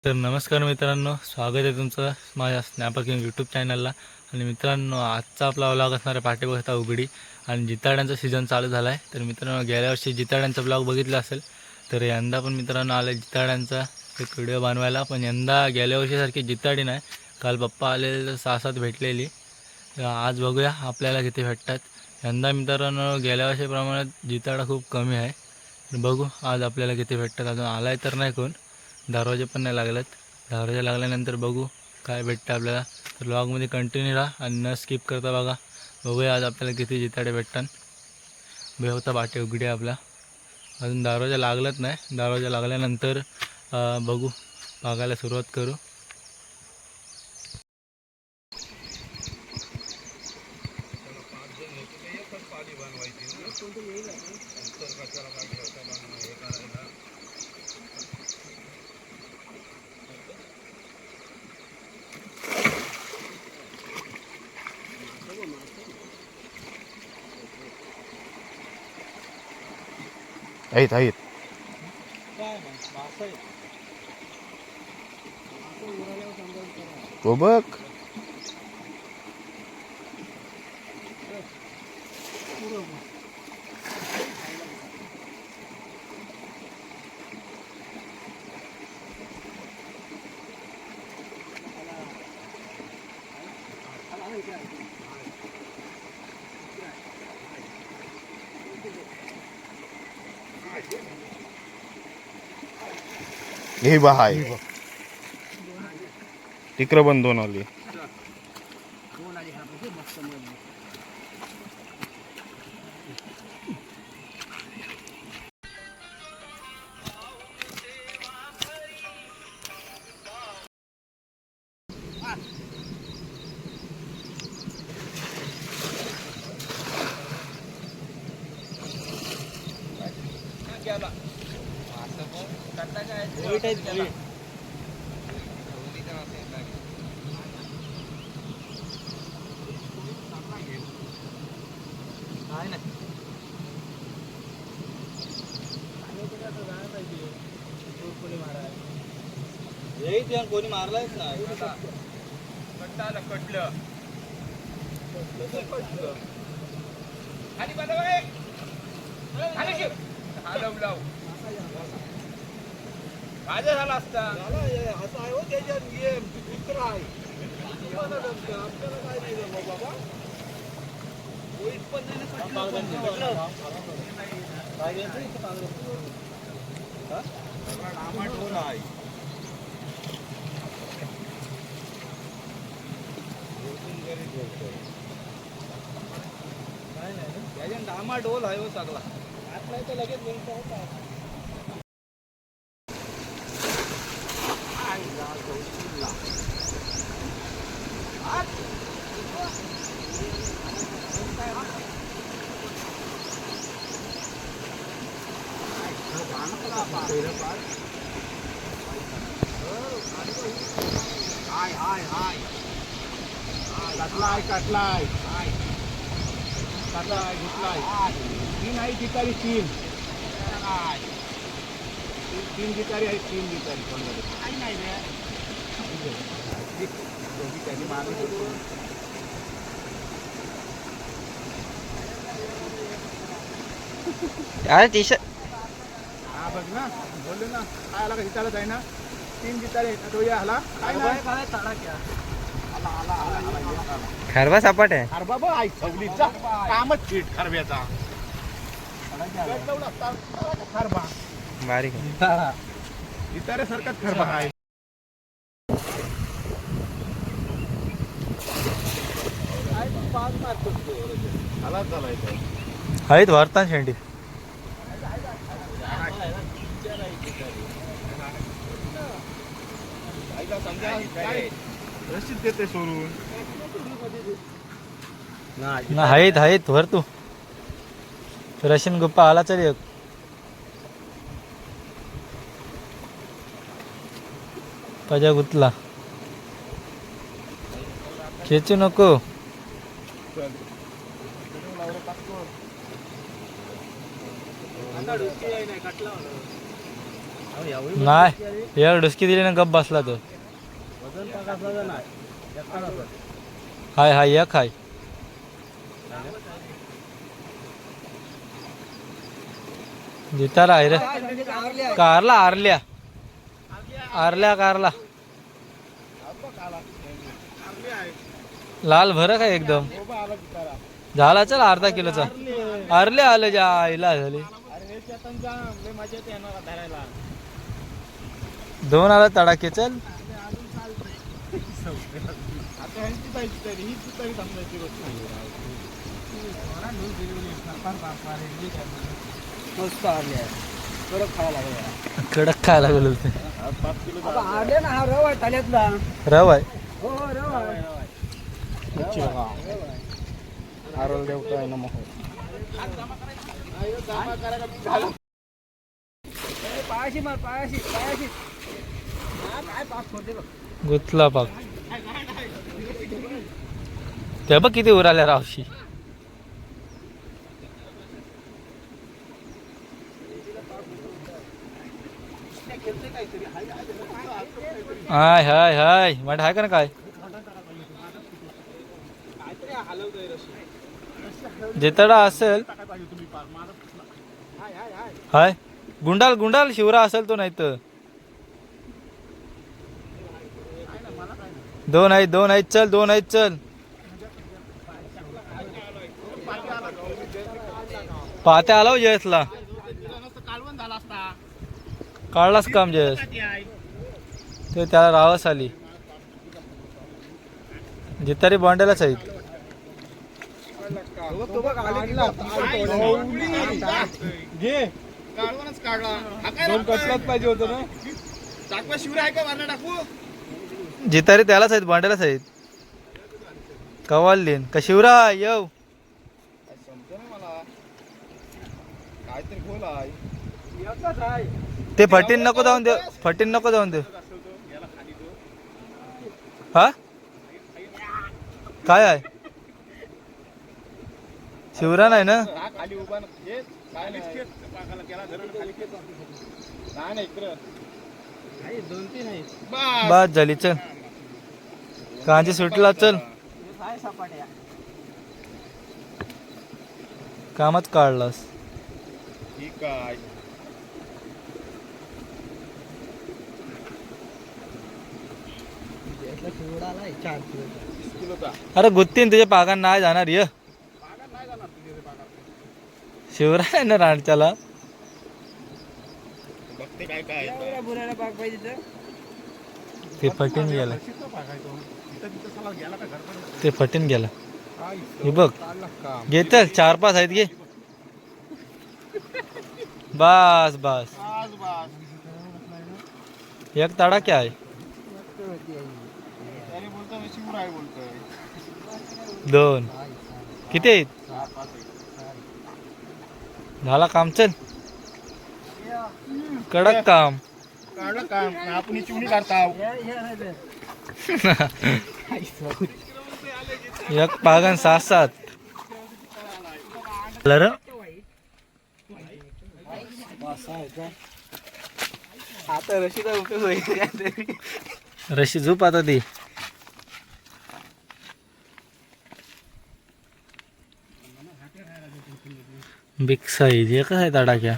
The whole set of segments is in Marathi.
तर नमस्कार मित्रांनो, स्वागत आहे तुमचं माझ्या स्नॅपर किंग यूट्यूब चॅनलला. आणि मित्रांनो, आजचा आपला व्लॉग असणार आहे पाठीबघता उघडी. आणि जिताड्यांचा सीझन चालू झाला आहे. तर मित्रांनो, गेल्या वर्षी जिताड्यांचा ब्लॉग बघितला असेल, तर यंदा पण मित्रांनो आले जिताड्यांचा एक व्हिडिओ बनवायला. पण यंदा गेल्या वर्षीसारखी जिताडी नाही. काल पप्पा आलेले 6-7 भेटलेली. आज बघूया आपल्याला किती भेटतात. यंदा मित्रांनो गेल्या वर्षीप्रमाणे जिताडा खूप कमी आहे. बघू आज आपल्याला किती भेटतात. अजून आलाय तर नाही कोण, दरवाजे पण नाही लागलेत. दरवाजे लागल्यानंतर बघू काय भेटतं आपल्याला. तर व्लॉगमध्ये कंटिन्यू राहा आणि न स्किप करता बघा. बघूया आज आपल्याला किती जिताडे भेटतात. बेवता बाटे उघडी आपला. अजून दरवाजा लागलत नाही. दरवाजा लागल्यानंतर बघू, बघायला सुरुवात करू. आहेत. तो बघ हे बा आहे तिकडं पण दोन आली. कोणी मारलायच ना माझ्या झाला असता असं आहे. हो त्याच्यात गेम मित्र आहे आपल्याला काय दिलं बाबा. पण नाही. डामा डोल आहे हो सगळा. आतला तर लगेच काटलाय घेतलाय. तीन आहे गितारी, तीन गितारी आहेत. तीन गितारी त्यांनी मारली. टी शर्ट हा बघ ना, बोललो ना काय आला का हिताला आहे ना. तीन गितारी आहेत. तो आला काय खरबा सपाट आहे. खरबा बघ आई सवलीचा कामच चीट खरब्याचा. खरबा बारीक इतर सारखाच खरबा आहे. आहेत वार्ता शेंडी. रशीद देते सोडून आहेत वर. तू रशीन गुप्पा आला तरी पजा गुतला. खेचू नको. नाही एक डुसकी दिली ना गप बसला तो. हाय हाय एक हाय. जितारा आहे रे. कारला आरल्या आरल्या कारला लाल भर काय एकदम झाला. चल अर्धा किलोचा आरले आलं ज्या आईला झाले. दोन आला तडाखे. चल मस्त आले कडक खायला लागले. कडक खायला लागलो ते. आले ना हा रवा आहे ताल्यातला. रव आहे. हो रवा आहे. आरोल देवता नमः. पायाशी मार पायाशी पायाशी. हा काय पाक फोडते बघ. गुतला पाक. ते बघ किती उराल्या रावशी. हाय हाय हाय वाट हाय का ना काय. जिताडा असेल हाय. गुंडाल गुंडाल शिवरा असेल तो नाही तर. दोन आहेत चल. दोन आहेत चल. पात्या आला जयसला. काढलाच काम जयस ते त्याला रावस आली. जितारी बॉन्डेलाच आहेत. पाहिजे होतं ना. जितारी त्यालाच आहेत बॉन्डेलाच आहेत. कवाल लेन का शिवरा येऊ. काहीतरी खोल आहे. ते फटीन नको जाऊन दे. फटीन नको जाऊन दे. हा काय आहे शिवरा नाही ना. खाली उभा दोन तीन आहे. बस झाली. चल कांची सुटला. चल कामच काढलास. ठीक आहे. अरे गुत्तीन तुझ्या पागान नाही जाणार. य शिवरा आहे ना राणच्याला. बघते काय काय. बुराला पाक पाहिजे तर. ते फटीन गेला. ते फटीन गेला. हे बघ घे चल. 4-5 आहेत घे. बस बस एक तडाखे आहे. दोन किती आहेत. झाला काम. चल कडक काम. काढलं काम आपण चिवणी काढता. एक पागन 7-7 आता रशीचा उपयोग होईल. रशी झोप आता ती. बिग साईज एकच आहे तडाख्या.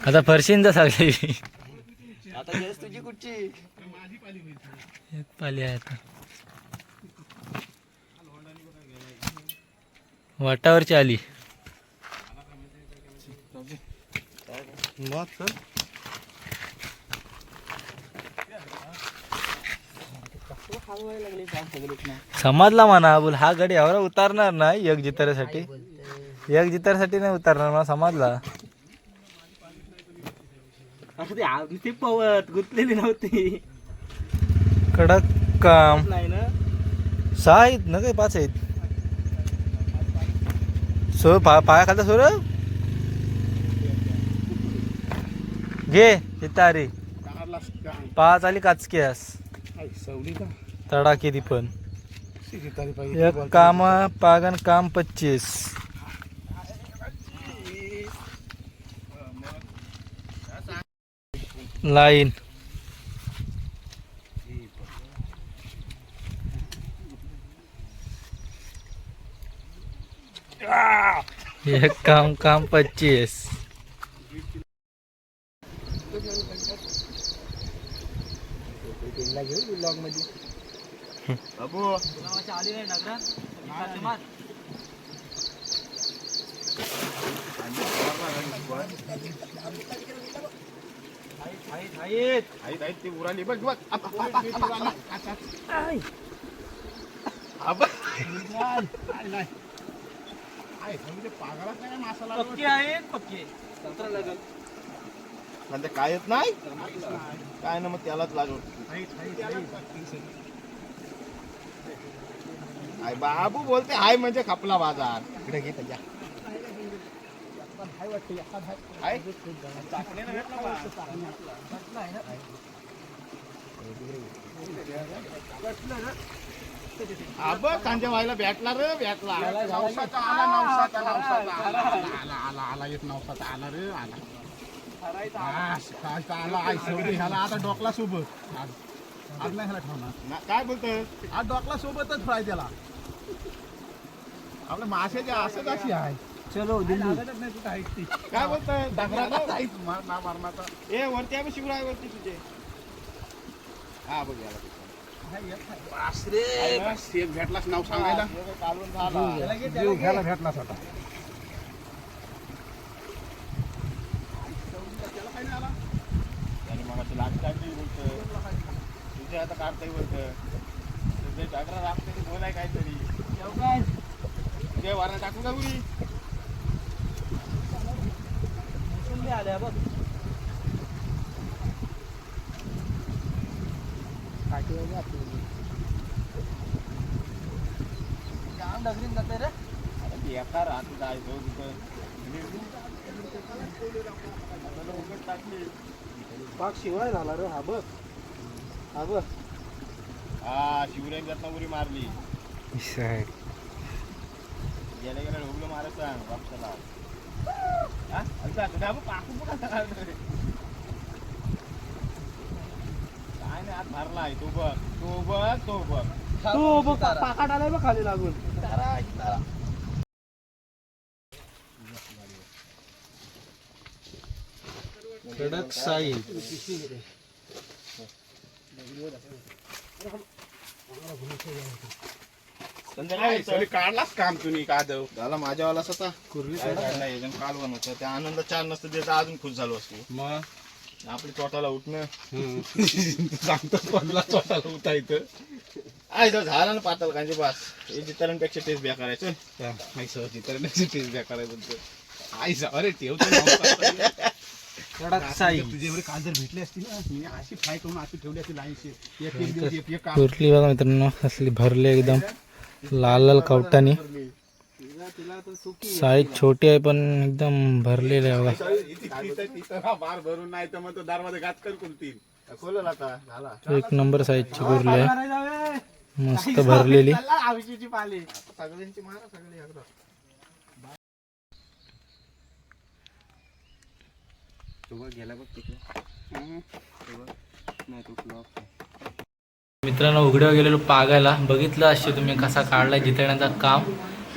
आता फरशीन जा सगळी. आता गॅस तुझी कुठची. एक पाली आहे आता. वाटावरची आली. समजला म्हणा बोल. हा गडी एवढा उतारणार नाही एक जिताऱ्यासाठी. एक जिताऱ्यासाठी नाही उतारणार मला समजला. ते पवत गुंतलेली नव्हती. कडक काम. नाही ना 6 आहेत ना काय 5 आहेत. पाया खालता सोर घे. जितारी 5 आली काचकी. तडाखे ती पण एक काम पागन काम 25 लाईन एक काम 25 बाबू आली नाही नगरात आई ती उराली बघ बघ पागळाच नाही मासाला पक्की आहेत पक्की संत्रा लागल म्हणजे काय येत नाही काय ना मग त्यालाच लागल आय बाबू बोलते हाय म्हणजे खपला बाजार इकडे घे त्याच्या अब कांच्या व्हायला भेटला रे भेटला नवसाचा आला नवसाचा आला एक नवसाचा आला रे आला आई शेवटी ह्याला आता डोकला सोबत आज नाही ह्याला ठेवणार काय बोलतोय आज डोकला सोबतच फ्राय त्याला आपल्या माशाची असंच अशी आहे चलो काय बोलतोय मारणाचा ए वरती आहे शिवराय वरती तुझे हा बघ याला भेटलाच नाव सांगायला भेटलाच आता तुझ्या आता काढताय बोलत तुझे डागरा राखते बोलाय काहीतरी तुझ्या वारणा टाकू का उरी आल्या बघ डगरीन जाते रे एका राहत जायचो टाकली पाक शिवाय झाला रे हा बघ हा शिवराय रत्नापुरी मारली गेल्या गेल्या ढोबलं मारत सांग बापसाला काय नाही आज मारलाय तो बघ तू बघ पाकाट आलाय बघ खाली लागून कडक साई काढलाच काम तुम्ही का देव त्याला माझ्यावाला स्वतः कालवण होतं त्या आनंद चार नसतं त्याचा अजून खुश झालो असतो मग आपली तोटाला उठणं सांगतो कोणाला तोटाला उठायचं आय तर झाला ना पाताल कांचे बास हे जितरांपेक्षा टेस्ट बेकार करायचं जितरांपेक्षा टेस्ट बेकार करायचं आई अरे ठेवतो साई तुझे एवढे कांजर भेटले असतील ना मी अशी फ्राय करून अशी ठेवली असती लाईनशी कुर्ली बघा मित्रांनो असली भरली एकदम लाल लाल कवटानी साईज छोटी आहे पण एकदम भरलेली आहे बघा बार भरून नाही तर मग तो दारमध्ये घात कर कुलतील खोलल आता झाला एक नंबर साईजची कुर्ली आहे मस्त भरलेली आवीची पाली सगळ्यांची मारा सगळी एकदा गेला बघ मित्रांनो उघड्यावर गेलेलो पागायला बघितलं असे तुम्ही कसा काढलाय जिताड्यांचा काम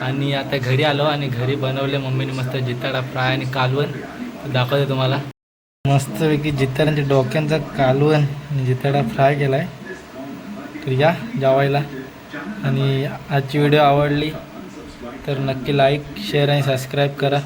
आणि आता घरी आलो आणि घरी बनवले मम्मीने मस्त जिताडा फ्राय आणि कालवण दाखवते तुम्हाला मस्तपैकी जिताड्यांच्या डोक्यांचा कालवण आणि जिताडा फ्राय केलाय तर या जेवायला आणि आजची व्हिडिओ आवडली तर नक्की लाईक शेअर आणि सबस्क्राईब करा.